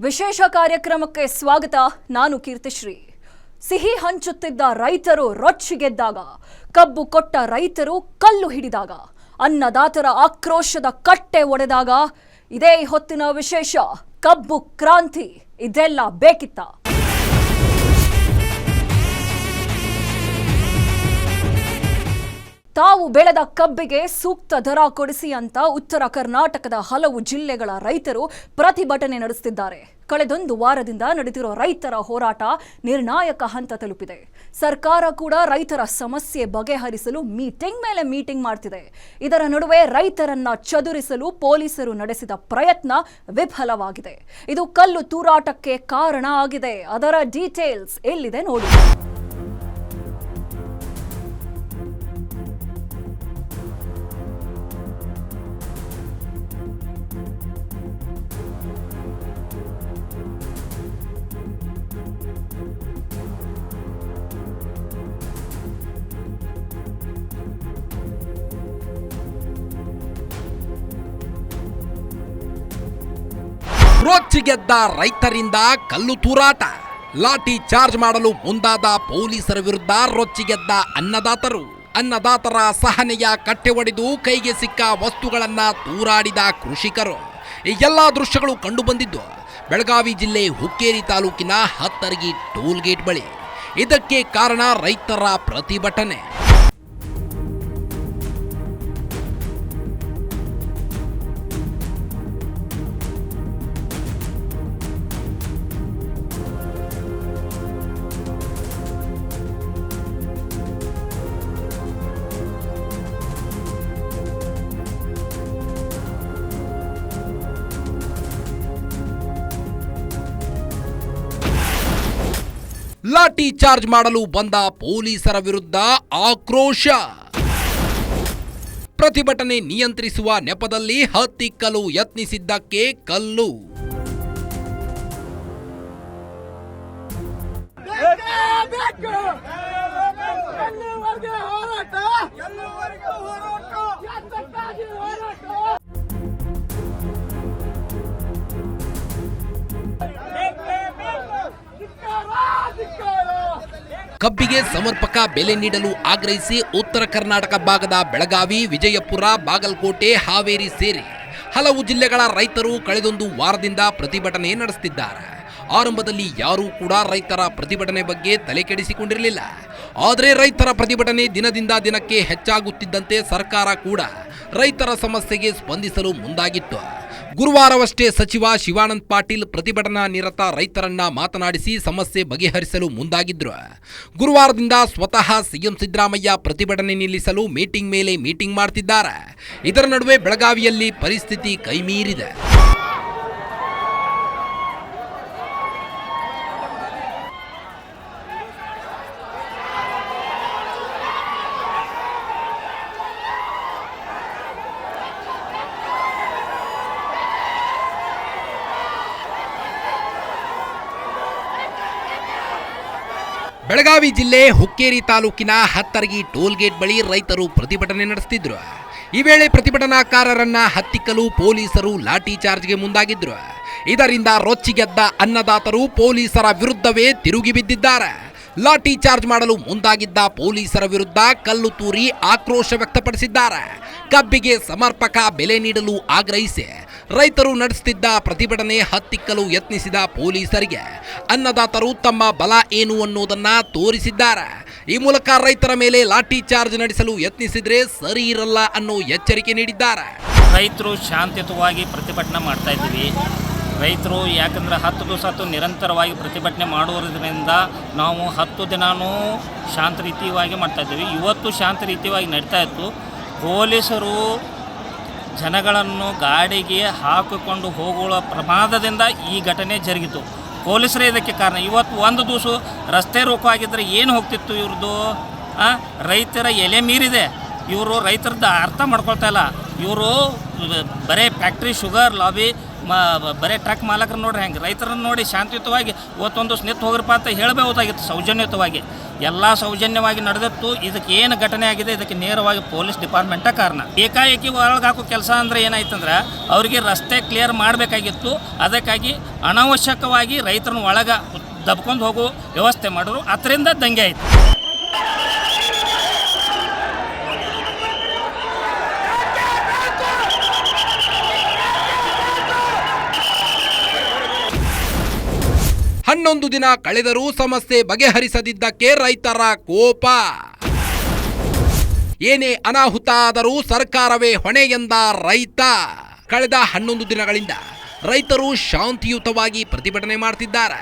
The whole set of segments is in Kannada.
ವಿಶೇಷ ಕಾರ್ಯಕ್ರಮಕ್ಕೆ ಸ್ವಾಗತ. ನಾನು ಕೀರ್ತಿಶ್ರೀ. ಸಿಹಿ ಹಂಚುತ್ತಿದ್ದ ರೈತರು ರೊಚ್ಚಿಗೆದ್ದಾಗ, ಕಬ್ಬು ಕೊಟ್ಟ ರೈತರು ಕಲ್ಲು ಹಿಡಿದಾಗ, ಅನ್ನದಾತರ ಆಕ್ರೋಶದ ಕಟ್ಟೆ ಒಡೆದಾಗ, ಇದೇ ಹೊತ್ತಿನ ವಿಶೇಷ ಕಬ್ಬು ಕ್ರಾಂತಿ. ಇದೆಲ್ಲ ಬೇಕಿತ್ತ? ತಾವು ಬೆಳೆದ ಕಬ್ಬಿಗೆ ಸೂಕ್ತ ದರ ಕೊಡಿಸಿ ಅಂತ ಉತ್ತರ ಕರ್ನಾಟಕದ ಹಲವು ಜಿಲ್ಲೆಗಳ ರೈತರು ಪ್ರತಿಭಟನೆ ನಡೆಸುತ್ತಿದ್ದಾರೆ. ಕಳೆದೊಂದು ವಾರದಿಂದ ನಡೆದಿರೋ ರೈತರ ಹೋರಾಟ ನಿರ್ಣಾಯಕ ಹಂತ ತಲುಪಿದೆ. ಸರ್ಕಾರ ಕೂಡ ರೈತರ ಸಮಸ್ಯೆ ಬಗೆಹರಿಸಲು ಮೀಟಿಂಗ್ ಮೇಲೆ ಮೀಟಿಂಗ್ ಮಾಡ್ತಿದೆ. ಇದರ ನಡುವೆ ರೈತರನ್ನ ಚದುರಿಸಲು ಪೊಲೀಸರು ನಡೆಸಿದ ಪ್ರಯತ್ನ ವಿಫಲವಾಗಿದೆ. ಇದು ಕಲ್ಲು ತೂರಾಟಕ್ಕೆ ಕಾರಣ ಆಗಿದೆ. ಅದರ ಡೀಟೇಲ್ಸ್ ಎಲ್ಲಿದೆ ನೋಡಿ. ರೊಚ್ಚಿಗೆದ್ದ ರೈತರಿಂದ ಕಲ್ಲು ತೂರಾಟ, ಲಾಠಿ ಚಾರ್ಜ್ ಮಾಡಲು ಮುಂದಾದ ಪೊಲೀಸರ ವಿರುದ್ಧ ರೊಚ್ಚಿಗೆದ್ದ ಅನ್ನದಾತರ ಸಹನೆಯ ಕಟ್ಟೆ ಒಡೆದು ಕೈಗೆ ಸಿಕ್ಕ ವಸ್ತುಗಳನ್ನ ತೂರಾಡಿದ ಕೃಷಿಕರು. ಈ ಎಲ್ಲಾ ದೃಶ್ಯಗಳು ಕಂಡುಬಂದಿದ್ದು ಬೆಳಗಾವಿ ಜಿಲ್ಲೆ ಹುಕ್ಕೇರಿ ತಾಲೂಕಿನ ಹತ್ತರಗಿ ಟೋಲ್ ಗೇಟ್ ಬಳಿ. ಇದಕ್ಕೆ ಕಾರಣ ರೈತರ ಪ್ರತಿಭಟನೆ. ಲಾಠಿ ಚಾರ್ಜ್ ಮಾಡಲು ಬಂದ ಪೊಲೀಸರ ವಿರುದ್ಧ ಆಕ್ರೋಶ. ಪ್ರತಿಭಟನೆ ನಿಯಂತ್ರಿಸುವ ನೆಪದಲ್ಲಿ ಹತ್ತಿಕ್ಕಲು ಯತ್ನಿಸಿದ್ದಕ್ಕೆ ಕಲ್ಲು. ಕಬ್ಬಿಗೆ ಸಮರ್ಪಕ ಬೆಲೆ ನೀಡಲು ಆಗ್ರಹಿಸಿ ಉತ್ತರ ಕರ್ನಾಟಕ ಭಾಗದ ಬೆಳಗಾವಿ, ವಿಜಯಪುರ, ಬಾಗಲಕೋಟೆ, ಹಾವೇರಿ ಸೇರಿ ಹಲವು ಜಿಲ್ಲೆಗಳ ರೈತರು ಕಳೆದೊಂದು ವಾರದಿಂದ ಪ್ರತಿಭಟನೆ ನಡೆಸುತ್ತಿದ್ದಾರೆ. ಆರಂಭದಲ್ಲಿ ಯಾರೂ ಕೂಡ ರೈತರ ಪ್ರತಿಭಟನೆ ಬಗ್ಗೆ ತಲೆ ಕೆಡಿಸಿಕೊಂಡಿರಲಿಲ್ಲ. ಆದರೆ ರೈತರ ಪ್ರತಿಭಟನೆ ದಿನದಿಂದ ದಿನಕ್ಕೆ ಹೆಚ್ಚಾಗುತ್ತಿದ್ದಂತೆ ಸರ್ಕಾರ ಕೂಡ ರೈತರ ಸಮಸ್ಯೆಗೆ ಸ್ಪಂದಿಸಲು ಮುಂದಾಗಿತ್ತು. ಗುರುವಾರವಷ್ಟೇ ಸಚಿವ ಶಿವಾನಂದ ಪಾಟೀಲ್ ಪ್ರತಿಭಟನಾ ನಿರತ ರೈತರನ್ನ ಮಾತನಾಡಿಸಿ ಸಮಸ್ಯೆ ಬಗೆಹರಿಸಲು ಮುಂದಾಗಿದ್ರು. ಗುರುವಾರದಿಂದ ಸ್ವತಃ ಸಿಎಂ ಸಿದ್ದರಾಮಯ್ಯ ಪ್ರತಿಭಟನೆ ನಿಲ್ಲಿಸಲು ಮೀಟಿಂಗ್ ಮೇಲೆ ಮೀಟಿಂಗ್ ಮಾಡ್ತಿದ್ದಾರೆ. ಇದರ ನಡುವೆ ಬೆಳಗಾವಿಯಲ್ಲಿ ಪರಿಸ್ಥಿತಿ ಕೈಮೀರಿದೆ. ಬೆಳಗಾವಿ ಜಿಲ್ಲೆ ಹುಕ್ಕೇರಿ ತಾಲೂಕಿನ ಹತ್ತರಗಿ ಟೋಲ್ ಗೇಟ್ ಬಳಿ ರೈತರು ಪ್ರತಿಭಟನೆ ನಡೆಸುತ್ತಿದ್ರು. ಈ ವೇಳೆ ಪ್ರತಿಭಟನಾಕಾರರನ್ನ ಹತ್ತಿಕ್ಕಲು ಪೊಲೀಸರು ಲಾಠಿ ಚಾರ್ಜ್ಗೆ ಮುಂದಾಗಿದ್ರು. ಇದರಿಂದ ರೊಚ್ಚಿಗೆದ್ದ ಅನ್ನದಾತರು ಪೊಲೀಸರ ವಿರುದ್ಧವೇ ತಿರುಗಿ ಬಿದ್ದಿದ್ದಾರೆ. ಲಾಠಿ ಚಾರ್ಜ್ ಮಾಡಲು ಮುಂದಾಗಿದ್ದ ಪೊಲೀಸರ ವಿರುದ್ಧ ಕಲ್ಲು ತೂರಿ ಆಕ್ರೋಶ ವ್ಯಕ್ತಪಡಿಸಿದ್ದಾರೆ. ಕಬ್ಬಿಗೆ ಸಮರ್ಪಕ ಬೆಲೆ ನೀಡಲು ಆಗ್ರಹಿಸಿ ರೈತರು ನಡೆಸುತ್ತಿದ್ದ ಪ್ರತಿಭಟನೆ ಹತ್ತಿಕ್ಕಲು ಯತ್ನಿಸಿದ ಪೊಲೀಸರಿಗೆ ಅನ್ನದಾತರು ತಮ್ಮ ಬಲ ಏನು ಅನ್ನೋದನ್ನ ತೋರಿಸಿದ್ದಾರೆ. ಈ ಮೂಲಕ ರೈತರ ಮೇಲೆ ಲಾಠಿ ಚಾರ್ಜ್ ನಡೆಸಲು ಯತ್ನಿಸಿದ್ರೆ ಸರಿ ಇರಲ್ಲ ಅನ್ನೋ ಎಚ್ಚರಿಕೆ ನೀಡಿದ್ದಾರೆ. ರೈತರು ಶಾಂತಿಯುತವಾಗಿ ಪ್ರತಿಭಟನೆ ಮಾಡ್ತಾ ಇದ್ದೀವಿ. ರೈತರು ಯಾಕಂದರೆ 10 ದಿವಸ ನಿರಂತರವಾಗಿ ಪ್ರತಿಭಟನೆ ಮಾಡುವುದರಿಂದ ನಾವು 10 ದಿನವೂ ಶಾಂತ ರೀತಿಯಾಗಿ ಮಾಡ್ತಾಯಿದ್ದೀವಿ. ಇವತ್ತು ಶಾಂತ ರೀತಿಯಾಗಿ ನಡೀತಾ ಇತ್ತು. ಪೊಲೀಸರು ಜನಗಳನ್ನು ಗಾಡಿಗೆ ಹಾಕಿಕೊಂಡು ಹೋಗುವ ಪ್ರಮಾದದಿಂದ ಈ ಘಟನೆ ಜರುಗಿತು. ಪೊಲೀಸರೇ ಇದಕ್ಕೆ ಕಾರಣ. ಇವತ್ತು ಒಂದು ದಿವಸ ರಸ್ತೆ ರೋಕವಾಗಿದ್ದರೆ ಏನು ಹೋಗ್ತಿತ್ತು ಇವ್ರದ್ದು? ರೈತರ ಎಲೆ ಮೀರಿದೆ. ಇವರು ರೈತರದ್ದು ಅರ್ಥ ಮಾಡ್ಕೊಳ್ತಾ ಇಲ್ಲ. ಇವರು ಬರೀ ಫ್ಯಾಕ್ಟ್ರಿ ಶುಗರ್ ಲಾಬಿ ಬರೀ ಟ್ರಕ್ ಮಾಲಕರು ನೋಡ್ರಿ ಹೆಂಗೆ ರೈತರನ್ನು ನೋಡಿ ಶಾಂತಿಯುತವಾಗಿ ಇವತ್ತೊಂದು ನಿಂತು ಹೋಗ್ರಪ್ಪ ಅಂತ ಹೇಳಬಹುದಾಗಿತ್ತು ಸೌಜನ್ಯಯುತವಾಗಿ. ಎಲ್ಲ ಸೌಜನ್ಯವಾಗಿ ನಡೆದಿತ್ತು. ಇದಕ್ಕೆ ಏನು ಘಟನೆ ಆಗಿದೆ ಇದಕ್ಕೆ ನೇರವಾಗಿ ಪೊಲೀಸ್ ಡಿಪಾರ್ಟ್ಮೆಂಟ ಕಾರಣ. ಏಕಾಏಕಿ ಒಳಗೆ ಹಾಕೋ ಕೆಲಸ ಅಂದರೆ ಏನಾಯ್ತಂದ್ರೆ ಅವರಿಗೆ ರಸ್ತೆ ಕ್ಲಿಯರ್ ಮಾಡಬೇಕಾಗಿತ್ತು. ಅದಕ್ಕಾಗಿ ಅನಾವಶ್ಯಕವಾಗಿ ರೈತರನ್ನ ಒಳಗೆ ದಬ್ಕೊಂಡು ಹೋಗೋ ವ್ಯವಸ್ಥೆ ಮಾಡಿದ್ರು. ಅದರಿಂದ ದಂಗೆ ಆಯಿತು. ಹನ್ನೊಂದು ದಿನ ಕಳೆದರೂ ಸಮಸ್ಯೆ ಬಗೆಹರಿಸದಿದ್ದಕ್ಕೆ ರೈತರ ಕೋಪ. ಏನೇ ಅನಾಹುತ ಆದರೂ ಸರ್ಕಾರವೇ ಹೊಣೆ ಎಂದ ರೈತ. ಕಳೆದ 11 ದಿನಗಳಿಂದ ರೈತರು ಶಾಂತಿಯುತವಾಗಿ ಪ್ರತಿಭಟನೆ ಮಾಡ್ತಿದ್ದಾರೆ.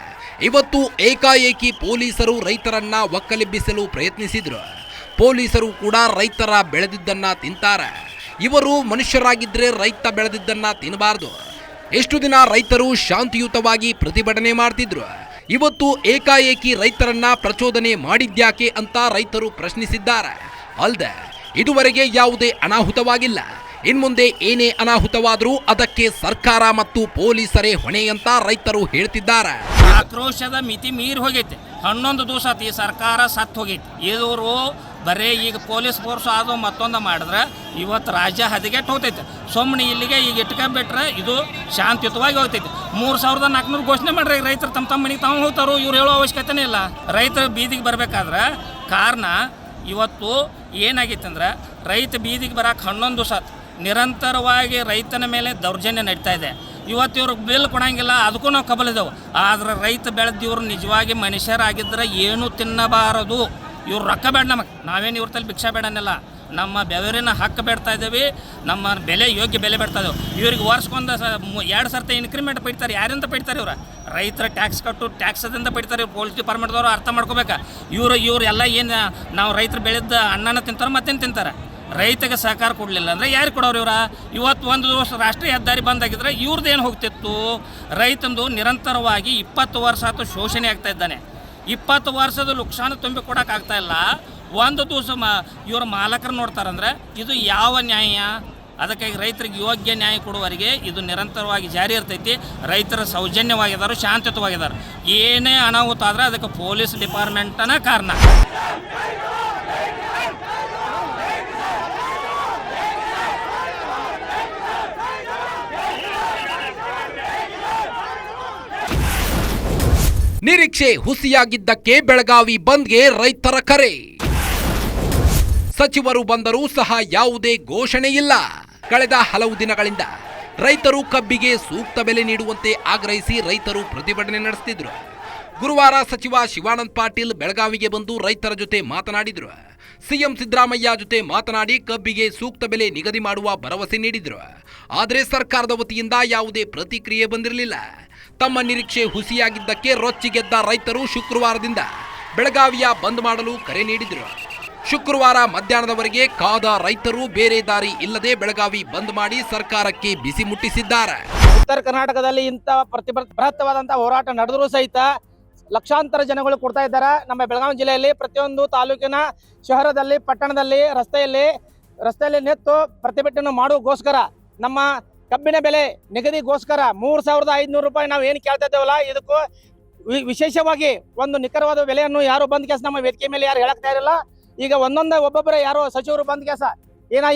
ಇವತ್ತು ಏಕಾಏಕಿ ಪೊಲೀಸರು ರೈತರನ್ನ ಒಕ್ಕಲೆಬ್ಬಿಸಲು ಪ್ರಯತ್ನಿಸಿದ್ರು. ಪೊಲೀಸರು ಕೂಡ ರೈತರ ಬೆಳೆದಿದ್ದನ್ನ ತಿಂತಾರೆ. ಇವರು ಮನುಷ್ಯರಾಗಿದ್ರೆ ರೈತ ಬೆಳೆದಿದ್ದನ್ನ ತಿನ್ನಬಾರ್ದು. ಎಷ್ಟು ದಿನ ರೈತರು ಶಾಂತಿಯುತವಾಗಿ ಪ್ರತಿಭಟನೆ ಮಾಡ್ತಿದ್ರು. ಇವತ್ತು ಏಕಾಏಕಿ ರೈತರನ್ನ ಪ್ರಚೋದನೆ ಮಾಡಿದ್ಯಾಕೆ ಅಂತ ರೈತರು ಪ್ರಶ್ನಿಸಿದ್ದಾರೆ. ಅಲ್ಲದೆ ಇದುವರೆಗೆ ಯಾವುದೇ ಅನಾಹುತವಾಗಿಲ್ಲ. ಇನ್ಮುಂದೆ ಏನೇ ಅನಾಹುತವಾದರೂ ಅದಕ್ಕೆ ಸರ್ಕಾರ ಮತ್ತು ಪೊಲೀಸರೇ ಹೊಣೆ ಅಂತ ರೈತರು ಹೇಳ್ತಿದ್ದಾರೆ. ಆಕ್ರೋಶದ ಮಿತಿ ಮೀರಿ ಹೋಗೈತೆ. 11 ದಿವಸ ಆತು ಈ ಸರ್ಕಾರ ಸತ್ತು ಹೋಗೈತಿ. ಇವರು ಬರೀ ಈಗ ಪೊಲೀಸ್ ಫೋರ್ಸ್ ಅದು ಮತ್ತೊಂದು ಮಾಡಿದ್ರೆ ಇವತ್ತು ರಾಜ್ಯ ಹದಗೆಟ್ಟು ಹೋಗ್ತೈತೆ. ಸುಮ್ಮನೆ ಇಲ್ಲಿಗೆ ಈಗ ಇಟ್ಕೊಂಡ್ಬಿಟ್ರೆ ಇದು ಶಾಂತಿಯುತವಾಗಿ ಹೋಗ್ತೈತಿ. 3400 ಘೋಷಣೆ ಮಾಡ್ರಿ. ರೈತರು ತಮ್ಮ ಮನೆಗೆ ತಾವು ಹೋಗ್ತಾರೋ ಇವ್ರು ಹೇಳೋ ಅವಶ್ಯಕತೆನೇ ಇಲ್ಲ. ರೈತರು ಬೀದಿಗೆ ಬರಬೇಕಾದ್ರೆ ಕಾರಣ ಇವತ್ತು ಏನಾಗಿತ್ತು ಅಂದ್ರೆ ರೈತ ಬೀದಿಗೆ ಬರೋಕೆ 11 ದಿವಸ ನಿರಂತರವಾಗಿ ರೈತನ ಮೇಲೆ ದೌರ್ಜನ್ಯ ನಡೀತಾ ಇದೆ. ಇವತ್ತು ಇವ್ರಿಗೆ ಬಿಲ್ ಕೊಡೋಂಗಿಲ್ಲ, ಅದಕ್ಕೂ ನಾವು ಕಬಲಿದ್ದೆವು. ಆದರೆ ರೈತ ಬೆಳೆದಿವ್ರು ನಿಜವಾಗಿ ಮನುಷ್ಯರಾಗಿದ್ದರೆ ಏನೂ ತಿನ್ನಬಾರದು. ಇವ್ರು ರೊಕ್ಕ ಬೇಡ ನಮಗೆ, ನಾವೇನು ಇವ್ರ ತಲೆ ಭಿಕ್ಷಾ ಬೇಡನ್ನೆಲ್ಲ. ನಮ್ಮ ಬೆವರಿನ ಹಕ್ಕು ಬೇಡ್ತಾ ಇದ್ದೀವಿ, ನಮ್ಮ ಬೆಲೆ ಯೋಗ್ಯ ಬೆಲೆ ಬೇಡ್ತಾ ಇದ್ದೇವೆ. ಇವ್ರಿಗೆ ವರ್ಷಕ್ಕೊಂದು 2 ಸರ್ತಿ ಇನ್ಕ್ರಿಮೆಂಟ್ ಪಡಿತಾರೆ. ಯಾರಿಂದ ಪಡಿತಾರೆ ಇವ್ರು? ರೈತರ ಟ್ಯಾಕ್ಸ್ ಕಟ್ಟು ಟ್ಯಾಕ್ಸದಿಂದ ಪಡಿತಾರೆ. ಇವ್ರು ಪೊಲೀಸ್ ಡಿಪಾರ್ಟ್ಮೆಂಟ್ದವರು ಅರ್ಥ ಮಾಡ್ಕೋಬೇಕು. ಇವ್ರು ಎಲ್ಲ ಏನು ನಾವು ರೈತರು ಬೆಳೆದ ಅನ್ನನ ತಿಂತಾರೆ, ಮತ್ತೇನು ತಿಂತಾರೆ? ರೈತಗೆ ಸಹಕಾರ ಕೊಡಲಿಲ್ಲ ಅಂದರೆ ಯಾರು ಕೊಡೋರು ಇವ್ರ? ಇವತ್ತು ಒಂದು ದಿವಸ ರಾಷ್ಟ್ರೀಯ ಹೆದ್ದಾರಿ ಬಂದಾಗಿದ್ರೆ ಇವ್ರದ್ದು ಏನು ಹೋಗ್ತಿತ್ತು? ರೈತಂದು ನಿರಂತರವಾಗಿ 20 ವರ್ಷ ಆಯ್ತು ಶೋಷಣೆ ಆಗ್ತಾ ಇದ್ದಾನೆ. 20 ವರ್ಷದ ಲುಕ್ಷಾನು ತುಂಬಿ ಕೊಡೋಕ್ಕಾಗ್ತಾ ಇಲ್ಲ. ಒಂದು ದಿವಸ ಇವ್ರ ಮಾಲಕರು ನೋಡ್ತಾರಂದ್ರೆ ಇದು ಯಾವ ನ್ಯಾಯ? ಅದಕ್ಕಾಗಿ ರೈತರಿಗೆ ಯೋಗ್ಯ ನ್ಯಾಯ ಕೊಡುವವರೆಗೆ ಇದು ನಿರಂತರವಾಗಿ ಜಾರಿ ಇರ್ತೈತಿ. ರೈತರ ಸೌಜನ್ಯವಾಗಿದ್ದಾರೆ, ಶಾಂತಿಯುತವಾಗಿದ್ದಾರೆ. ಏನೇ ಅನಾಹುತ ಆದರೆ ಅದಕ್ಕೆ ಪೊಲೀಸ್ ಡಿಪಾರ್ಟ್ಮೆಂಟನ ಕಾರಣ. ನಿರೀಕ್ಷೆ ಹುಸಿಯಾಗಿದ್ದಕ್ಕೆ ಬೆಳಗಾವಿ ಬಂದ್ಗೆ ರೈತರ ಕರೆ. ಸಚಿವರು ಬಂದರೂ ಸಹ ಯಾವುದೇ ಘೋಷಣೆ ಇಲ್ಲ. ಕಳೆದ ಹಲವು ದಿನಗಳಿಂದ ರೈತರು ಕಬ್ಬಿಗೆ ಸೂಕ್ತ ಬೆಲೆ ನೀಡುವಂತೆ ಆಗ್ರಹಿಸಿ ರೈತರು ಪ್ರತಿಭಟನೆ ನಡೆಸುತ್ತಿದ್ರು. ಗುರುವಾರ ಸಚಿವ ಶಿವಾನಂದ ಪಾಟೀಲ್ ಬೆಳಗಾವಿಗೆ ಬಂದು ರೈತರ ಜೊತೆ ಮಾತನಾಡಿದ್ರು. ಸಿಎಂ ಸಿದ್ದರಾಮಯ್ಯ ಜೊತೆ ಮಾತನಾಡಿ ಕಬ್ಬಿಗೆ ಸೂಕ್ತ ಬೆಲೆ ನಿಗದಿ ಮಾಡುವ ಭರವಸೆ ನೀಡಿದ್ರು. ಆದರೆ ಸರ್ಕಾರದ ವತಿಯಿಂದ ಯಾವುದೇ ಪ್ರತಿಕ್ರಿಯೆ ಬಂದಿರಲಿಲ್ಲ. ತಮ್ಮ ನಿರೀಕ್ಷೆ ಹುಸಿಯಾಗಿದ್ದಕ್ಕೆ ರೊಚ್ಚಿಗೆದ್ದ ರೈತರು ಶುಕ್ರವಾರದಿಂದ ಬೆಳಗಾವಿಯ ಬಂದ್ ಮಾಡಲು ಕರೆ ನೀಡಿದರು. ಶುಕ್ರವಾರ ಮಧ್ಯಾಹ್ನದವರೆಗೆ ಕಾದ ರೈತರು ಬೇರೆ ದಾರಿ ಇಲ್ಲದೆ ಬೆಳಗಾವಿ ಬಂದ್ ಮಾಡಿ ಸರ್ಕಾರಕ್ಕೆ ಬಿಸಿ ಮುಟ್ಟಿಸಿದ್ದಾರೆ. ಉತ್ತರ ಕರ್ನಾಟಕದಲ್ಲಿ ಇಂಥ ಬೃಹತ್ತವಾದಂತಹ ಹೋರಾಟ ನಡೆದರೂ ಸಹಿತ ಲಕ್ಷಾಂತರ ಜನಗಳು ಕೊಡ್ತಾ ಇದ್ದಾರೆ. ನಮ್ಮ ಬೆಳಗಾವಿ ಜಿಲ್ಲೆಯಲ್ಲಿ ಪ್ರತಿಯೊಂದು ತಾಲೂಕಿನ ಶಹರದಲ್ಲಿ, ಪಟ್ಟಣದಲ್ಲಿ, ರಸ್ತೆಯಲ್ಲಿ ನಿಂತು ಪ್ರತಿಭಟನೆ ಮಾಡುವಗೋಸ್ಕರ ನಮ್ಮ ಕಬ್ಬಿನ ಬೆಲೆ ನಿಗದಿಗೋಸ್ಕರ 3500 ರೂಪಾಯಿ ನಾವು ಏನು ಕೇಳ್ತಾ ಇದ್ದೇವಲ್ಲ, ಇದಕ್ಕೂ ವಿಶೇಷವಾಗಿ ಒಂದು ನಿಖರವಾದ ಬೆಲೆಯನ್ನು ಯಾರು ಬಂದ್ ಕೆಲಸ ನಮ್ಮ ವೇದಿಕೆ ಮೇಲೆ ಯಾರು ಹೇಳಕ್ತಾ ಇರಲ್ಲ. ಈಗ ಒಬ್ಬೊಬ್ಬರೇ ಯಾರೋ ಸಚಿವರು ಬಂದ್ ಕೆಲಸ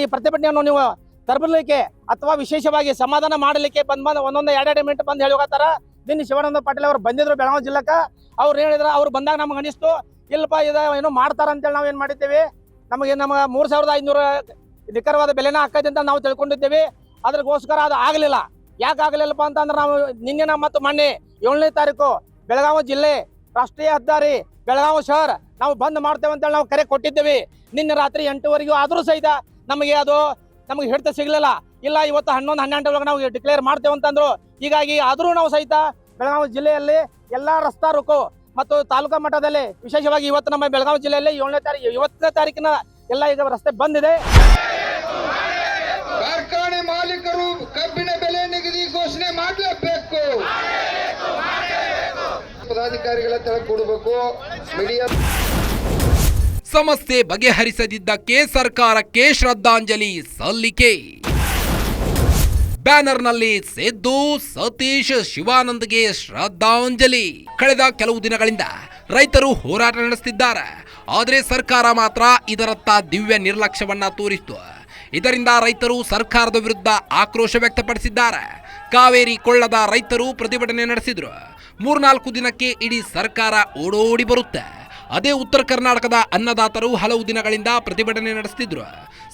ಈ ಪ್ರತಿಭಟನೆಯನ್ನು ನೀವು ತರಬಲಿಕ್ಕೆ ಅಥವಾ ವಿಶೇಷವಾಗಿ ಸಮಾಧಾನ ಮಾಡಲಿಕ್ಕೆ ಬಂದ್ ಒಂದೊಂದು 2 ಮಿನಿಟ್ ಬಂದು ಹೇಳಿ ಹೋಗ್ತಾರ. ದಿನ ಶಿವಾನಂದ ಪಾಟೀಲ್ ಅವರು ಬಂದಿದ್ರು ಬೆಳಗಾವಿ ಜಿಲ್ಲೆಗೆ. ಅವ್ರು ಹೇಳಿದ್ರು, ಅವ್ರು ಬಂದಾಗ ನಮ್ಗೆ ಅನಿಸ್ತು ಇಲ್ಲಪ್ಪ ಏನೋ ಮಾಡ್ತಾರ ಅಂತೇಳಿ ನಾವು ಏನು ಮಾಡಿದ್ದೇವೆ. ನಮ್ಮ 3500 ನಿಖರವಾದ ಬೆಲೆನ ಹಾಕೈತೆ ಅಂತ ನಾವು ತಿಳ್ಕೊಂಡಿದ್ದೇವೆ. ಅದ್ರಗೋಸ್ಕರ ಅದು ಆಗಲಿಲ್ಲ. ಯಾಕೆ ಆಗಲಿಲ್ಲಪ್ಪ ಅಂತಂದ್ರೆ ನಾವು ನಿನ್ನೆ ಮತ್ತು ಮೊನ್ನೆ 7ನೇ ತಾರೀಕು ಬೆಳಗಾವಿ ಜಿಲ್ಲೆ ರಾಷ್ಟ್ರೀಯ ಹೆದ್ದಾರಿ ಬೆಳಗಾವಿ ಶಹರ ನಾವು ಬಂದ್ ಮಾಡ್ತೇವೆ ಅಂತೇಳಿ ನಾವು ಕರೆ ಕೊಟ್ಟಿದ್ದೇವೆ. ನಿನ್ನೆ ರಾತ್ರಿ 8 ಆದರೂ ಸಹಿತ ನಮಗೆ ಹಿಡಿತ ಸಿಗಲಿಲ್ಲ. ಇಲ್ಲ, ಇವತ್ತು 11-12 ಒಳಗೆ ನಾವು ಡಿಕ್ಲೇರ್ ಮಾಡ್ತೇವೆ ಅಂತಂದ್ರು. ಹೀಗಾಗಿ ಆದರೂ ನಾವು ಸಹಿತ ಬೆಳಗಾವಿ ಜಿಲ್ಲೆಯಲ್ಲಿ ಎಲ್ಲ ರಸ್ತಾ ರೋಕೋ ಮತ್ತು ತಾಲೂಕಾ ಮಟ್ಟದಲ್ಲಿ ವಿಶೇಷವಾಗಿ ಇವತ್ತು ನಮ್ಮ ಬೆಳಗಾವಿ ಜಿಲ್ಲೆಯಲ್ಲಿ 7ನೇ ತಾರೀಕಿನ ಎಲ್ಲ ಈಗ ರಸ್ತೆ ಬಂದಿದೆ. ಕಾರ್ಖಾನೆ ಮಾಲೀಕರು ಕಬ್ಬಿನ ಬೆಲೆ ನಿಗದಿ ಘೋಷಣೆ ಮಾಡಲೇಬೇಕು. ಪದಾಧಿಕಾರಿಗಳ ತಲೆ ಕೊಡಬೇಕು. ಮೀಡಿಯಾ ಸಮಸ್ಯೆ ಬಗೆಹರಿಸದಿದ್ದಕ್ಕೆ ಸರ್ಕಾರಕ್ಕೆ ಶ್ರದ್ಧಾಂಜಲಿ ಸಲ್ಲಿಕೆ. ಬ್ಯಾನರ್ನಲ್ಲಿ ಸಿದ್ದು ಸತೀಶ್ ಶಿವಾನಂದ್ಗೆ ಶ್ರದ್ಧಾಂಜಲಿ. ಕಳೆದ ಕೆಲವು ದಿನಗಳಿಂದ ರೈತರು ಹೋರಾಟ ನಡೆಸುತ್ತಿದ್ದಾರೆ. ಆದರೆ ಸರ್ಕಾರ ಮಾತ್ರ ಇದರತ್ತ ದಿವ್ಯ ನಿರ್ಲಕ್ಷ್ಯವನ್ನ ತೋರಿಸಿತು. ಇದರಿಂದ ರೈತರು ಸರ್ಕಾರದ ವಿರುದ್ಧ ಆಕ್ರೋಶ ವ್ಯಕ್ತಪಡಿಸಿದ್ದಾರೆ. ಕಾವೇರಿ ಕೊಳ್ಳದ ರೈತರು ಪ್ರತಿಭಟನೆ ನಡೆಸಿದ್ರು. 3-4 ದಿನಕ್ಕೆ ಇಡೀ ಸರ್ಕಾರ ಓಡೋಡಿ ಬರುತ್ತೆ. ಅದೇ ಉತ್ತರ ಕರ್ನಾಟಕದ ಅನ್ನದಾತರು ಹಲವು ದಿನಗಳಿಂದ ಪ್ರತಿಭಟನೆ ನಡೆಸುತ್ತಿದ್ರು.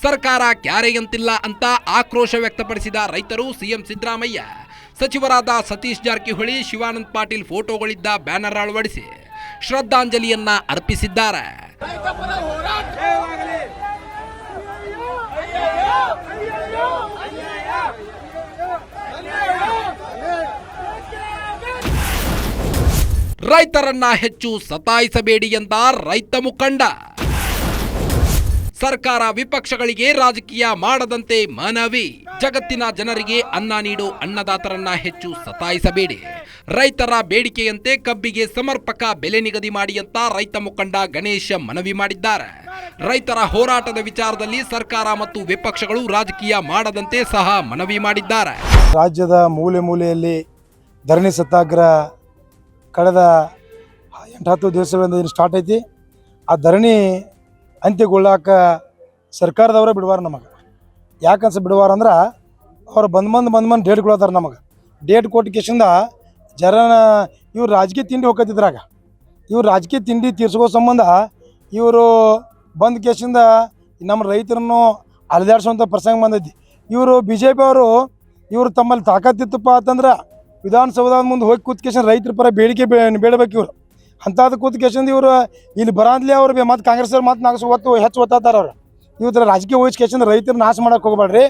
ಸರ್ಕಾರ ಕ್ಯಾರೆಯಂತಿಲ್ಲ ಅಂತ ಆಕ್ರೋಶ ವ್ಯಕ್ತಪಡಿಸಿದ ರೈತರು ಸಿಎಂ ಸಿದ್ದರಾಮಯ್ಯ, ಸಚಿವರಾದ ಸತೀಶ್ ಜಾರಕಿಹೊಳಿ, ಶಿವಾನಂದ ಪಾಟೀಲ್ ಫೋಟೋಗಳಿದ್ದ ಬ್ಯಾನರ್ ಅಳವಡಿಸಿ ಶ್ರದ್ಧಾಂಜಲಿಯನ್ನ ಅರ್ಪಿಸಿದ್ದಾರೆ. ರೈತರನ್ನ ಹೆಚ್ಚು ಸತಾಯಿಸಬೇಡಿ ಎಂದ ರೈತ ಮುಖಂಡ. ಸರ್ಕಾರ ವಿಪಕ್ಷಗಳಿಗೆ ರಾಜಕೀಯ ಮಾಡದಂತೆ ಮನವಿ. ಜಗತ್ತಿನ ಜನರಿಗೆ ಅನ್ನ ನೀಡೋ ಅನ್ನದಾತರನ್ನ ಹೆಚ್ಚು ಸತಾಯಿಸಬೇಡಿ. ರೈತರ ಬೇಡಿಕೆಯಂತೆ ಕಬ್ಬಿಗೆ ಸಮರ್ಪಕ ಬೆಲೆ ನಿಗದಿ ಮಾಡಿ ಅಂತ ರೈತ ಮುಖಂಡ ಗಣೇಶ್ ಮನವಿ ಮಾಡಿದ್ದಾರೆ. ರೈತರ ಹೋರಾಟದ ವಿಚಾರದಲ್ಲಿ ಸರ್ಕಾರ ಮತ್ತು ವಿಪಕ್ಷಗಳು ರಾಜಕೀಯ ಮಾಡದಂತೆ ಸಹ ಮನವಿ ಮಾಡಿದ್ದಾರೆ. ರಾಜ್ಯದ ಮೂಲೆ ಮೂಲೆಯಲ್ಲಿ ಧರಣಿ ಸತ್ಯಾಗ್ರಹ ಕಳೆದ 8-10 ದಿವಸಗಳಿಂದ ಏನು ಸ್ಟಾರ್ಟ್ ಐತಿ. ಆ ಧರಣಿ ಅಂತ್ಯಗೊಳ್ಳಾಕ ಸರ್ಕಾರದವರೇ ಬಿಡುವಾರ ನಮಗೆ. ಯಾಕನ್ಸ ಬಿಡುವಾರ ಅಂದ್ರೆ ಅವ್ರು ಬಂದು ಡೇಟ್ ಕೊಡತ್ತಾರ ನಮಗೆ. ಡೇಟ್ ಕೊಟ್ಟ ಕೇಸಿಂದ ಜರನ ಇವ್ರು ರಾಜಕೀಯ ತಿಂಡಿ ಹೋಗ್ತಿದ್ರಾಗ ಇವ್ರು ರಾಜಕೀಯ ತಿಂಡಿ ತೀರ್ಸ್ಕೋ ಸಂಬಂಧ ಇವರು ಬಂದ ಕೇಸಿಂದ ನಮ್ಮ ರೈತರನ್ನು ಅಲೆದಾಡ್ಸೋಂಥ ಪ್ರಸಂಗ ಬಂದೈತಿ. ಇವರು BJP ಅವರು ಇವರು ತಮ್ಮಲ್ಲಿ ತಾಕತ್ತಿತ್ತಪ್ಪ ಅಂತಂದ್ರೆ ವಿಧಾನಸೌಧದ ಮುಂದೆ ಹೋಗಿ ಕೂತ್ಕೇಶನ್ ರೈತರ ಪರ ಬೇಡಿಕೆ ಬೇಡಬೇಕು. ಇವರು ಅಂಥದ್ದು ಕೂತ್ಕೇಶನ್ ಇವರು ಇಲ್ಲಿ ಬರಾಂದ್ಲಿ ಅವ್ರು ಮತ್ತು ಕಾಂಗ್ರೆಸ್ ಅವ್ರು ಮತ್ತು ಹೆಚ್ಚು ಒತ್ತಾತಾರ ಅವ್ರು. ಇವ್ರ ರಾಜಕೀಯ ವಹಿಸ್ಕೇಶನ್ ರೈತರ ನಾಶ ಮಾಡಕ್ಕೆ ಹೋಗ್ಬೇಡ್ರಿ.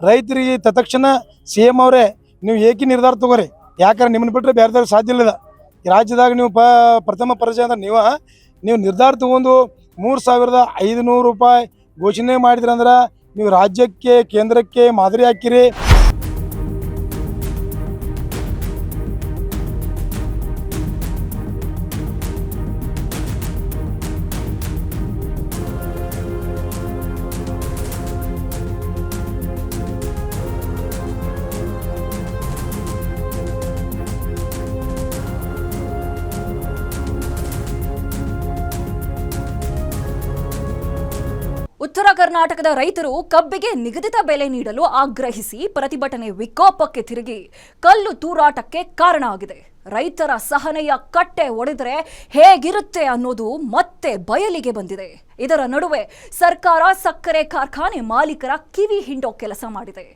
ರೈತರಿಗೆ ತತ್ಕ್ಷಣ CM ಅವರೇ ನೀವು ಏಕಿ ನಿರ್ಧಾರ ತಗೋರಿ. ಯಾಕಂದ್ರೆ ನಿಮ್ಮನ್ನ ಬಿಟ್ಟರೆ ಬೇರೆದವ್ರಿಗೆ ಸಾಧ್ಯ ಇಲ್ಲ. ಈ ರಾಜ್ಯದಾಗ ನೀವು ಪ್ರಥಮ ಪರಿಚಯ ಅಂದ್ರೆ ನೀವು ನಿರ್ಧಾರ ತಗೊಂಡು 3,500 ರೂಪಾಯಿ ಘೋಷಣೆ ಮಾಡಿದ್ರಂದ್ರೆ ನೀವು ರಾಜ್ಯಕ್ಕೆ ಕೇಂದ್ರಕ್ಕೆ ಮಾದರಿ ಹಾಕಿರಿ. ಉತ್ತರ ಕರ್ನಾಟಕದ ರೈತರು ಕಬ್ಬಿಗೆ ನಿಗದಿತ ಬೆಲೆ ನೀಡಲು ಆಗ್ರಹಿಸಿ ಪ್ರತಿಭಟನೆ ವಿಕೋಪಕ್ಕೆ ತಿರುಗಿ ಕಲ್ಲು ತೂರಾಟಕ್ಕೆ ಕಾರಣ ಆಗಿದೆ. ರೈತರ ಸಹನೆಯ ಕಟ್ಟೆ ಒಡೆದರೆ ಹೇಗಿರುತ್ತೆ ಅನ್ನೋದು ಮತ್ತೆ ಬಯಲಿಗೆ ಬಂದಿದೆ. ಇದರ ನಡುವೆ ಸರ್ಕಾರ ಸಕ್ಕರೆ ಕಾರ್ಖಾನೆ ಮಾಲೀಕರ ಕಿವಿ ಹಿಂಡೋ ಕೆಲಸ ಮಾಡಿದೆ.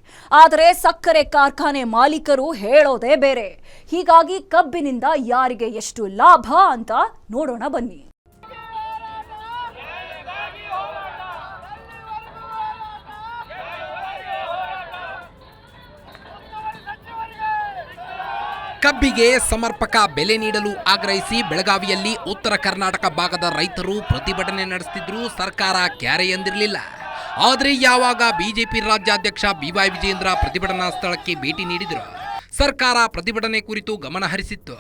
ಆದರೆ ಸಕ್ಕರೆ ಕಾರ್ಖಾನೆ ಮಾಲೀಕರು ಹೇಳೋದೇ ಬೇರೆ. ಹೀಗಾಗಿ ಕಬ್ಬಿನಿಂದ ಯಾರಿಗೆ ಎಷ್ಟು ಲಾಭ ಅಂತ ನೋಡೋಣ ಬನ್ನಿ. ಕಬ್ಬಿಗೆ ಸಮರ್ಪಕ ಬೆಲೆ ನೀಡಲು ಆಗ್ರಹಿಸಿ ಬೆಳಗಾವಿಯಲ್ಲಿ ಉತ್ತರ ಕರ್ನಾಟಕ ಭಾಗದ ರೈತರು ಪ್ರತಿಭಟನೆ ನಡೆಸುತ್ತಿದ್ದರೂ ಸರ್ಕಾರ ಕ್ಯಾರೆ ಎಂದಿರಲಿಲ್ಲ. ಆದರೆ ಯಾವಾಗ ಬಿಜೆಪಿ ರಾಜ್ಯಾಧ್ಯಕ್ಷ BY ವಿಜಯೇಂದ್ರ ಪ್ರತಿಭಟನಾ ಸ್ಥಳಕ್ಕೆ ಭೇಟಿ ನೀಡಿದ್ರು, ಸರ್ಕಾರ ಪ್ರತಿಭಟನೆ ಕುರಿತು ಗಮನ ಹರಿಸಿತ್ತು.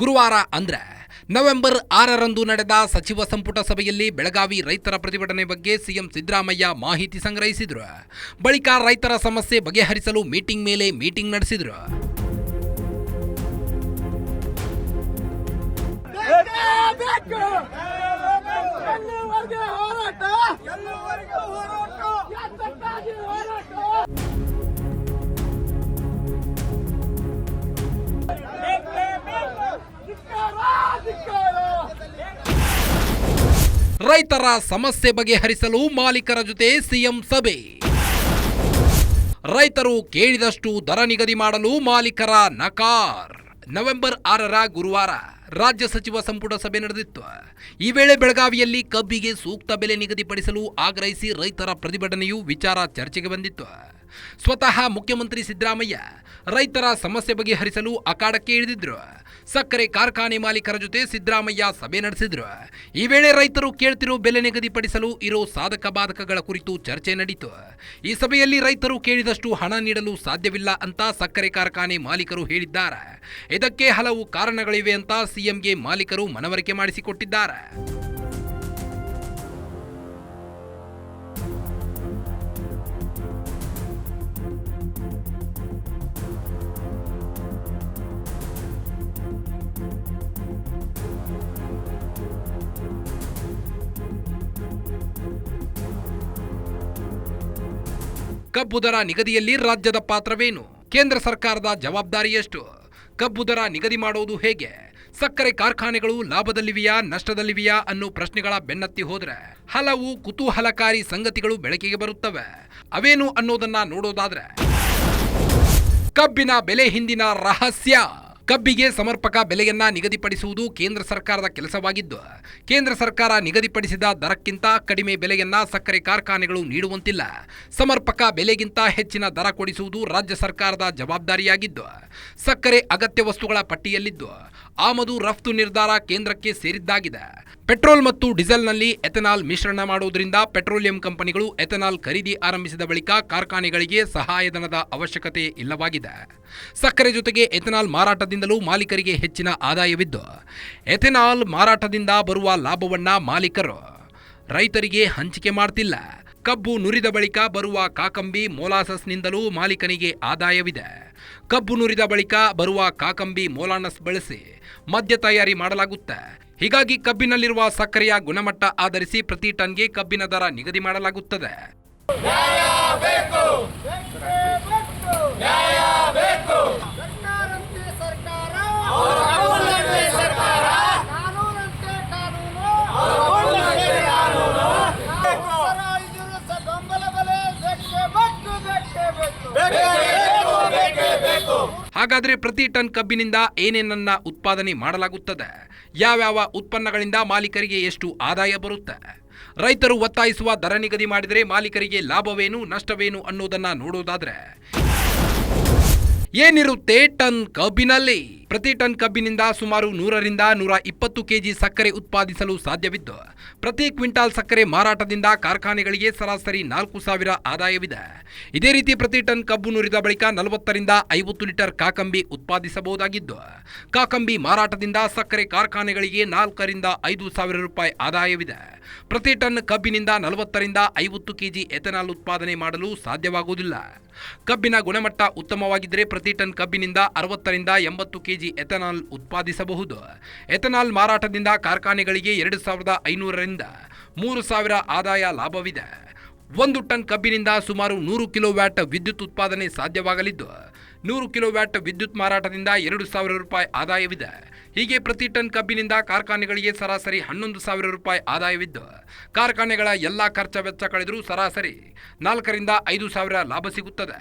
ಗುರುವಾರ ಅಂದ್ರೆ ನವೆಂಬರ್ 6ರಂದು ನಡೆದ ಸಚಿವ ಸಂಪುಟ ಸಭೆಯಲ್ಲಿ ಬೆಳಗಾವಿ ರೈತರ ಪ್ರತಿಭಟನೆ ಬಗ್ಗೆ ಸಿಎಂ ಸಿದ್ದರಾಮಯ್ಯ ಮಾಹಿತಿ ಸಂಗ್ರಹಿಸಿದ್ರು. ಬಳಿಕ ರೈತರ ಸಮಸ್ಯೆ ಬಗೆಹರಿಸಲು ಮೀಟಿಂಗ್ ಮೇಲೆ ಮೀಟಿಂಗ್ ನಡೆಸಿದ್ರು. ರೈತರ ಸಮಸ್ಯೆ ಬಗೆಹರಿಸಲು ಮಾಲೀಕರ ಜೊತೆ ಸಿಎಂ ಸಭೆ. ರೈತರು ಕೇಳಿದಷ್ಟು ದರ ನಿಗದಿ ಮಾಡಲು ಮಾಲೀಕರ ನಕಾರ. ನವೆಂಬರ್ 6ರ ಗುರುವಾರ ರಾಜ್ಯ ಸಚಿವ ಸಂಪುಟ ಸಭೆ ನಡೆದಿತ್ತು. ಈ ವೇಳೆ ಬೆಳಗಾವಿಯಲ್ಲಿ ಕಬ್ಬಿಗೆ ಸೂಕ್ತ ಬೆಲೆ ನಿಗದಿಪಡಿಸಲು ಆಗ್ರಹಿಸಿ ರೈತರ ಪ್ರತಿಭಟನೆಯು ವಿಚಾರ ಚರ್ಚೆಗೆ ಬಂದಿತ್ತು. ಸ್ವತಃ ಮುಖ್ಯಮಂತ್ರಿ ಸಿದ್ದರಾಮಯ್ಯ ರೈತರ ಸಮಸ್ಯೆ ಬಗೆಹರಿಸಲು ಅಖಾಡಕ್ಕೆ ಇಳಿದಿದ್ರು. ಸಕ್ಕರೆ ಕಾರ್ಖಾನೆ ಮಾಲೀಕರ ಜೊತೆ ಸಿದ್ದರಾಮಯ್ಯ ಸಭೆ ನಡೆಸಿದ್ರು. ಈ ವೇಳೆ ರೈತರು ಕೇಳ್ತಿರೋ ಬೆಲೆ ನಿಗದಿಪಡಿಸಲು ಇರೋ ಸಾಧಕ ಬಾಧಕಗಳ ಕುರಿತು ಚರ್ಚೆ ನಡೆಯಿತು. ಈ ಸಭೆಯಲ್ಲಿ ರೈತರು ಕೇಳಿದಷ್ಟು ಹಣ ನೀಡಲು ಸಾಧ್ಯವಿಲ್ಲ ಅಂತ ಸಕ್ಕರೆ ಕಾರ್ಖಾನೆ ಮಾಲೀಕರು ಹೇಳಿದ್ದಾರೆ. ಇದಕ್ಕೆ ಹಲವು ಕಾರಣಗಳಿವೆ ಅಂತ ಸಿಎಂಗೆ ಮಾಲೀಕರು ಮನವರಿಕೆ ಮಾಡಿಸಿಕೊಟ್ಟಿದ್ದಾರೆ. ಕಬ್ಬು ದರ ನಿಗದಿಯಲ್ಲಿ ರಾಜ್ಯದ ಪಾತ್ರವೇನು? ಕೇಂದ್ರ ಸರ್ಕಾರದ ಜವಾಬ್ದಾರಿ ಎಷ್ಟು? ಕಬ್ಬು ದರ ನಿಗದಿ ಮಾಡೋದು ಹೇಗೆ? ಸಕ್ಕರೆ ಕಾರ್ಖಾನೆಗಳು ಲಾಭದಲ್ಲಿವೆಯಾ ನಷ್ಟದಲ್ಲಿವೆಯಾ ಅನ್ನೋ ಪ್ರಶ್ನೆಗಳ ಬೆನ್ನತ್ತಿ ಹೋದ್ರೆ ಹಲವು ಕುತೂಹಲಕಾರಿ ಸಂಗತಿಗಳು ಬೆಳಕಿಗೆ ಬರುತ್ತವೆ. ಅವೇನು ಅನ್ನೋದನ್ನ ನೋಡೋದಾದ್ರೆ, ಕಬ್ಬಿನ ಬೆಲೆ ಹಿಂದಿನ ರಹಸ್ಯ. ಕಬ್ಬಿಗೆ ಸಮರ್ಪಕ ಬೆಲೆಯನ್ನ ನಿಗದಿಪಡಿಸುವುದು ಕೇಂದ್ರ ಸರ್ಕಾರದ ಕೆಲಸವಾಗಿದ್ದು, ಕೇಂದ್ರ ಸರ್ಕಾರ ನಿಗದಿಪಡಿಸಿದ ದರಕ್ಕಿಂತ ಕಡಿಮೆ ಬೆಲೆಯನ್ನ ಸಕ್ಕರೆ ಕಾರ್ಖಾನೆಗಳು ನೀಡುವಂತಿಲ್ಲ. ಸಮರ್ಪಕ ಬೆಲೆಗಿಂತ ಹೆಚ್ಚಿನ ದರ ಕೊಡಿಸುವುದು ರಾಜ್ಯ ಸರ್ಕಾರದ ಜವಾಬ್ದಾರಿಯಾಗಿದ್ದು, ಸಕ್ಕರೆ ಅಗತ್ಯ ವಸ್ತುಗಳ ಪಟ್ಟಿಯಲ್ಲಿದ್ದು ಆಮದು ರಫ್ತು ನಿರ್ಧಾರ ಕೇಂದ್ರಕ್ಕೆ ಸೇರಿದ್ದಾಗಿದೆ. ಪೆಟ್ರೋಲ್ ಮತ್ತು ಡೀಸೆಲ್ನಲ್ಲಿ ಎಥೆನಾಲ್ ಮಿಶ್ರಣ ಮಾಡುವುದರಿಂದ ಪೆಟ್ರೋಲಿಯಂ ಕಂಪನಿಗಳು ಎಥೆನಾಲ್ ಖರೀದಿ ಆರಂಭಿಸಿದ ಬಳಿಕ ಕಾರ್ಖಾನೆಗಳಿಗೆ ಸಹಾಯಧನದ ಅವಶ್ಯಕತೆ ಇಲ್ಲವಾಗಿದೆ. ಸಕ್ಕರೆ ಜೊತೆಗೆ ಎಥೆನಾಲ್ ಮಾರಾಟದಿಂದಲೂ ಮಾಲೀಕರಿಗೆ ಹೆಚ್ಚಿನ ಆದಾಯವಿದ್ದು, ಎಥೆನಾಲ್ ಮಾರಾಟದಿಂದ ಬರುವ ಲಾಭವನ್ನ ಮಾಲೀಕರು ರೈತರಿಗೆ ಹಂಚಿಕೆ ಮಾಡ್ತಿಲ್ಲ. ಕಬ್ಬು ನುರಿದ ಬಳಿಕ ಬರುವ ಕಾಕಂಬಿ ಮೊಲಾಸಸ್ನಿಂದಲೂ ಮಾಲೀಕನಿಗೆ ಆದಾಯವಿದೆ. ಕಬ್ಬು ನುರಿದ ಬಳಿಕ ಬರುವ ಕಾಕಂಬಿ ಮೊಲಾನಸ್ ಬಳಸಿ ಮದ್ಯ ತಯಾರಿ ಮಾಡಲಾಗುತ್ತೆ. ಹೀಗಾಗಿ ಕಬ್ಬಿನಲ್ಲಿರುವ ಸಕ್ಕರೆಯ ಗುಣಮಟ್ಟ ಆಧರಿಸಿ ಪ್ರತಿ ಟನ್ಗೆ ಕಬ್ಬಿನ ದರ ನಿಗದಿ ಮಾಡಲಾಗುತ್ತದೆ. ಹಾಗಾದ್ರೆ ಪ್ರತಿ ಟನ್ ಕಬ್ಬಿನಿಂದ ಏನೇನನ್ನ ಉತ್ಪಾದನೆ ಮಾಡಲಾಗುತ್ತದೆ? ಯಾವ್ಯಾವ ಉತ್ಪನ್ನಗಳಿಂದ ಮಾಲೀಕರಿಗೆ ಎಷ್ಟು ಆದಾಯ ಬರುತ್ತೆ? ರೈತರು ಒತ್ತಾಯಿಸುವ ದರ ನಿಗದಿ ಮಾಡಿದರೆ ಮಾಲೀಕರಿಗೆ ಲಾಭವೇನು ನಷ್ಟವೇನು ಅನ್ನೋದನ್ನ ನೋಡೋದಾದ್ರೆ, ಏನಿರುತ್ತೆ ಟನ್ ಕಬ್ಬಿನಲ್ಲಿ? ಪ್ರತಿ ಟನ್ ಕಬ್ಬಿನಿಂದ ಸುಮಾರು 100ರಿಂದ 120 ಕೆಜಿ ಸಕ್ಕರೆ ಉತ್ಪಾದಿಸಲು ಸಾಧ್ಯವಿದ್ದು, ಪ್ರತಿ ಕ್ವಿಂಟಾಲ್ ಸಕ್ಕರೆ ಮಾರಾಟದಿಂದ ಕಾರ್ಖಾನೆಗಳಿಗೆ ಸರಾಸರಿ 4,000 ಆದಾಯವಿದೆ. ಇದೇ ರೀತಿ ಪ್ರತಿ ಟನ್ ಕಬ್ಬು ನುರಿದ ಬಳಿಕ 40ರಿಂದ 50 ಲೀಟರ್ ಕಾಕಂಬಿ ಉತ್ಪಾದಿಸಬಹುದಾಗಿದ್ದು, ಕಾಕಂಬಿ ಮಾರಾಟದಿಂದ ಸಕ್ಕರೆ ಕಾರ್ಖಾನೆಗಳಿಗೆ 4ರಿಂದ 5,000 ರೂಪಾಯಿ ಆದಾಯವಿದೆ. ಪ್ರತಿ ಟನ್ ಕಬ್ಬಿನಿಂದ 40ರಿಂದ 50 ಕೆಜಿ ಎಥೆನಾಲ್ ಉತ್ಪಾದನೆ ಮಾಡಲು ಸಾಧ್ಯವಾಗುವುದಿಲ್ಲ. ಕಬ್ಬಿನ ಗುಣಮಟ್ಟ ಉತ್ತಮವಾಗಿದ್ದರೆ ಪ್ರತಿ ಟನ್ ಕಬ್ಬಿನಿಂದ 60ರಿಂದ 80 ಕೆಜಿ ಎಥೆನಾಲ್ ಉತ್ಪಾದಿಸಬಹುದು. ಎಥೆನಾಲ್ ಮಾರಾಟದಿಂದ ಕಾರ್ಖಾನೆಗಳಿಗೆ 2,500ರಿಂದ 3,000 ಆದಾಯ ಲಾಭವಿದೆ. 1 ಟನ್ ಕಬ್ಬಿನಿಂದ ಸುಮಾರು 100 ಕಿಲೋವ್ಯಾಟ್ ವಿದ್ಯುತ್ ಉತ್ಪಾದನೆ ಸಾಧ್ಯವಾಗಲಿದ್ದು, 100 ಕಿಲೋವ್ಯಾಟ್ ವಿದ್ಯುತ್ ಮಾರಾಟದಿಂದ 2,000 ರೂಪಾಯಿ ಆದಾಯವಿದೆ. ಹೀಗೆ ಪ್ರತಿ ಟನ್ ಕಬ್ಬಿನಿಂದ ಕಾರ್ಖಾನೆಗಳಿಗೆ ಸರಾಸರಿ 11,000 ರೂಪಾಯಿ ಆದಾಯವಿದ್ದು, ಕಾರ್ಖಾನೆಗಳ ಎಲ್ಲ ಖರ್ಚ ವೆಚ್ಚ ಕಳೆದರೂ ಸರಾಸರಿ 4ರಿಂದ 5,000 ಲಾಭ ಸಿಗುತ್ತದೆ.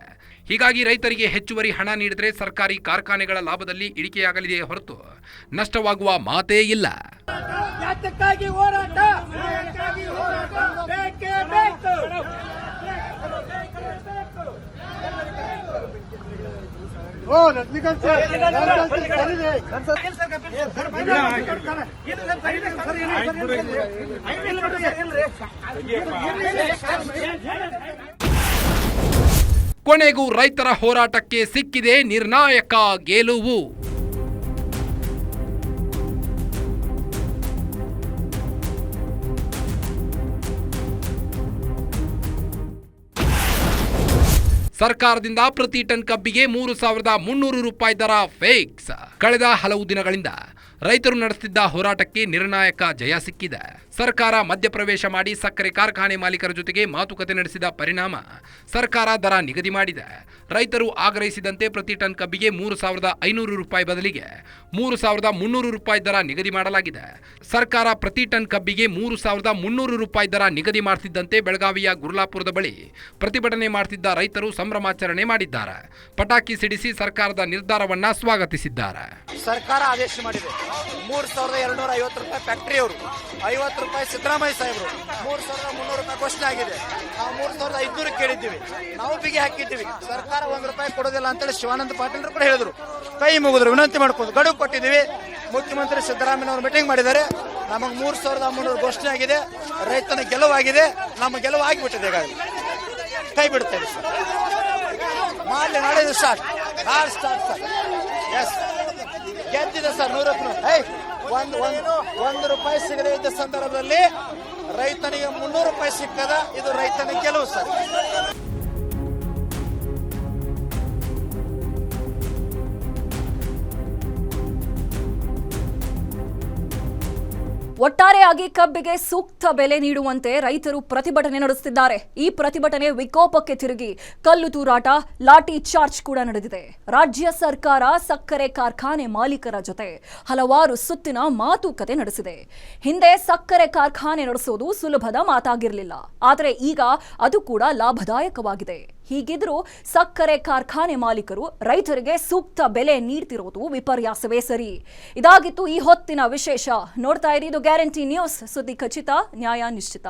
ಹೀಗಾಗಿ ರೈತರಿಗೆ ಹೆಚ್ಚುವರಿ ಹಣ ನೀಡಿದರೆ ಸರ್ಕಾರಿ ಕಾರ್ಖಾನೆಗಳ ಲಾಭದಲ್ಲಿ ಇಳಿಕೆಯಾಗಲಿದೆಯೇ ಹೊರತು ನಷ್ಟವಾಗುವ ಮಾತೇ ಇಲ್ಲ. ಯಾತಕ್ಕಾಗಿ ಹೋರಾಟ? ಬೇಕೇ ಬೇಕು. ಕೊನೆಗೂ ರೈತರ ಹೋರಾಟಕ್ಕೆ ಸಿಕ್ಕಿದೆ ನಿರ್ಣಾಯಕ ಗೆಲುವು. ಸರ್ಕಾರದಿಂದ ಪ್ರತಿ ಟನ್ ಕಬ್ಬಿಗೆ 3,300 ರೂಪಾಯಿ ದರ ಫಿಕ್ಸ್. ಕಳೆದ ಹಲವು ದಿನಗಳಿಂದ ರೈತರು ನಡೆಸುತ್ತಿದ್ದ ಹೋರಾಟಕ್ಕೆ ನಿರ್ಣಾಯಕ ಜಯ ಸಿಕ್ಕಿದೆ. ಸರ್ಕಾರ ಮಧ್ಯಪ್ರವೇಶ ಮಾಡಿ ಸಕ್ಕರೆ ಕಾರ್ಖಾನೆ ಮಾಲೀಕರ ಜೊತೆಗೆ ಮಾತುಕತೆ ನಡೆಸಿದ ಪರಿಣಾಮ ಸರ್ಕಾರ ದರ ನಿಗದಿ ಮಾಡಿದೆ. ರೈತರು ಆಗ್ರಹಿಸಿದಂತೆ ಪ್ರತಿ ಟನ್ ಕಬ್ಬಿಗೆ 3,500 ರೂಪಾಯಿ ಬದಲಿಗೆ 3,300 ರೂಪಾಯಿ ದರ ನಿಗದಿ ಮಾಡಲಾಗಿದೆ. ಸರ್ಕಾರ ಪ್ರತಿ ಟನ್ ಕಬ್ಬಿಗೆ 3,300 ರೂಪಾಯಿ ದರ ನಿಗದಿ ಮಾಡುತ್ತಿದ್ದಂತೆ ಬೆಳಗಾವಿಯ ಗುರ್ಲಾಪುರದ ಬಳಿ ಪ್ರತಿಭಟನೆ ಮಾಡುತ್ತಿದ್ದ ರೈತರು ಸಂಭ್ರಮಾಚರಣೆ ಮಾಡಿದ್ದಾರೆ. ಪಟಾಕಿ ಸಿಡಿಸಿ ಸರ್ಕಾರದ ನಿರ್ಧಾರವನ್ನ ಸ್ವಾಗತಿಸಿದ್ದಾರೆ. ಸರ್ಕಾರ ಆದೇಶ ಮಾಡಿದೆ 3,250 ರೂಪಾಯಿ ಫ್ಯಾಕ್ಟರಿಯವರು, 50 ರೂಪಾಯಿ ಸಿದ್ದರಾಮಯ್ಯ ಸಾಹೇಬರು, 3,300 ರೂಪಾಯಿ ಘೋಷಣೆ ಆಗಿದೆ. ನಾವು 3,500 ಕೇಳಿದ್ದೀವಿ, ನಾವು ಬಿಗಿ ಹಾಕಿದ್ದೀವಿ. ಸರ್ಕಾರ 1 ರೂಪಾಯಿ ಕೊಡೋದಿಲ್ಲ ಅಂತೇಳಿ ಶಿವಾನಂದ ಪಾಟೀಲ್ ಕೂಡ ಹೇಳಿದ್ರು. ಕೈ ಮುಗಿದ್ರು, ವಿನಂತಿ ಮಾಡ್ಕೊಂಡು ಗಡುವು ಕೊಟ್ಟಿದ್ದೀವಿ. ಮುಖ್ಯಮಂತ್ರಿ ಸಿದ್ದರಾಮಯ್ಯನವರು ಮೀಟಿಂಗ್ ಮಾಡಿದ್ದಾರೆ. ನಮಗೆ 3,300 ಘೋಷಣೆ ಆಗಿದೆ. ರೈತನ ಗೆಲುವಾಗಿದೆ, ನಮ್ಮ ಗೆಲುವು ಆಗಿಬಿಟ್ಟಿದೆ. ಈಗಾಗಲೇ ಕೈ ಬಿಡ್ತೇವೆ ಸರ್. ಮಾಡಲಿ, ನಾಳೆ ಸ್ಟಾರ್ಟ್ ಸರ್. ಎಸ್, ಗೆದ್ದಿದೆ ಸರ್ 100 ರೂಪಾಯಿ ಸಿಗದೇ ಇದ್ದ ಸಂದರ್ಭದಲ್ಲಿ ರೈತನಿಗೆ 300 ರೂಪಾಯಿ ಸಿಕ್ಕದ. ಇದು ರೈತನ ಗೆಲುವು ಸರ್. ಒಟ್ಟಾರೆಯಾಗಿ ಕಬ್ಬಿಗೆ ಸೂಕ್ತ ಬೆಲೆ ನೀಡುವಂತೆ ರೈತರು ಪ್ರತಿಭಟನೆ ನಡೆಸುತ್ತಿದ್ದಾರೆ. ಈ ಪ್ರತಿಭಟನೆ ವಿಕೋಪಕ್ಕೆ ತಿರುಗಿ ಕಲ್ಲು ತೂರಾಟ, ಲಾಠಿ ಚಾರ್ಜ್ ಕೂಡ ನಡೆದಿದೆ. ರಾಜ್ಯ ಸರ್ಕಾರ ಸಕ್ಕರೆ ಕಾರ್ಖಾನೆ ಮಾಲೀಕರ ಜೊತೆ ಹಲವಾರು ಸುತ್ತಿನ ಮಾತುಕತೆ ನಡೆಸಿದೆ. ಹಿಂದೆ ಸಕ್ಕರೆ ಕಾರ್ಖಾನೆ ನಡೆಸೋದು ಸುಲಭದ ಮಾತಾಗಿರಲಿಲ್ಲ, ಆದರೆ ಈಗ ಅದು ಕೂಡ ಲಾಭದಾಯಕವಾಗಿದೆ. ಹೀಗಿದ್ರೂ ಸಕ್ಕರೆ ಕಾರ್ಖಾನೆ ಮಾಲೀಕರು ರೈತರಿಗೆ ಸೂಕ್ತ ಬೆಲೆ ನೀಡ್ತಿರೋದು ವಿಪರ್ಯಾಸವೇ ಸರಿ. ಇದಾಗಿತ್ತು ಈ ಹೊತ್ತಿನ ವಿಶೇಷ. ನೋಡ್ತಾ ಇರಿ, ಇದು ಗ್ಯಾರಂಟಿ ನ್ಯೂಸ್. ಸುದ್ದಿ ಖಚಿತ, ನ್ಯಾಯ ನಿಶ್ಚಿತ.